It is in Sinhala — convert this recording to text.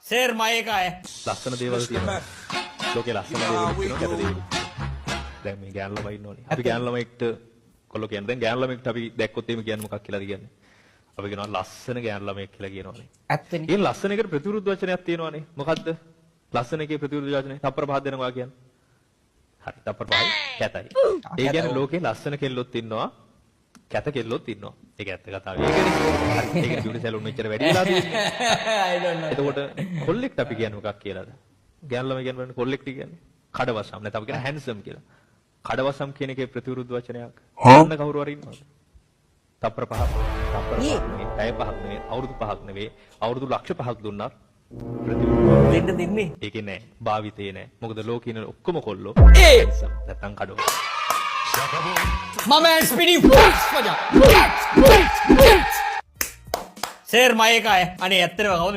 शेर माए का है. ලස්සන දේවල් තියෙනවා. ලෝකේ ලස්සන දේවල් තියෙනවා කැත දේවල්. දැන් මේ ගෑනු ළමයි ඉන්නෝනේ. අපි ගෑනු ළමයිට කොල්ලෝ කියන්නේ දැන් ගෑනු ළමයිට අපි දැක්කොත් එහෙම කියන්නේ මොකක් කියලාද කියන්නේ? අපි කියනවා ලස්සන ගෑනු ළමයෙක් කියලා කියනවානේ. ඇත්තනේ. ඒ ලස්සන එකට ප්‍රතිවිරුද්ධ වචනයක් තියෙනවානේ. මොකද්ද? ලස්සන එකේ ප්‍රතිවිරුද්ධ වචනේ තප්පර පහක් දෙනවා කියන්නේ. හරි තප්පර පහයි කැතයි. ඒ කියන්නේ ලෝකේ ලස්සන කෙල්ලොත් ඉන්නවා. කැත කෙල්ලොත් ඉන්නවා. ඒක ඇත්ත කතාව. ඒකනේ. හරි. ඒකනේ බියුටි සැලුන් මෙච්චර වැඩි වෙලා තියෙන්නේ. I don't know. එතකොට කොල්ලෙක්ට අපි කියන්නේ මොකක් කියලාද? ගෑනු ළමයි කියන්නේ කොල්ලෙක්ට කියන්නේ කඩවසම්. නැත්නම් අපි කියන හැන්සම් කියලා. කඩවසම් කියන එකේ ප්‍රතිවිරුද්ධ වචනයක්. අන්න කවුරු හරි ඉන්නවද? තප්පර පහක්. තප්පර පහක් නෙවෙයි, පැය පහක් නෙවෙයි, අවුරුදු පහක් නෙවෙයි, අවුරුදු ලක්ෂ පහක් දුන්නා ප්‍රතිවිරුද්ධ. දෙන්නේ. ඒකේ නෑ. භාවිතේ නෑ. මොකද ලෝකේ ඉන්න ඔක්කොම කොල්ලෝ ඒ! හැන්සම්. නැත්නම් කඩවසම්. My man spinning fools. शेर माए का है. अरे ඇත්තටම කවුද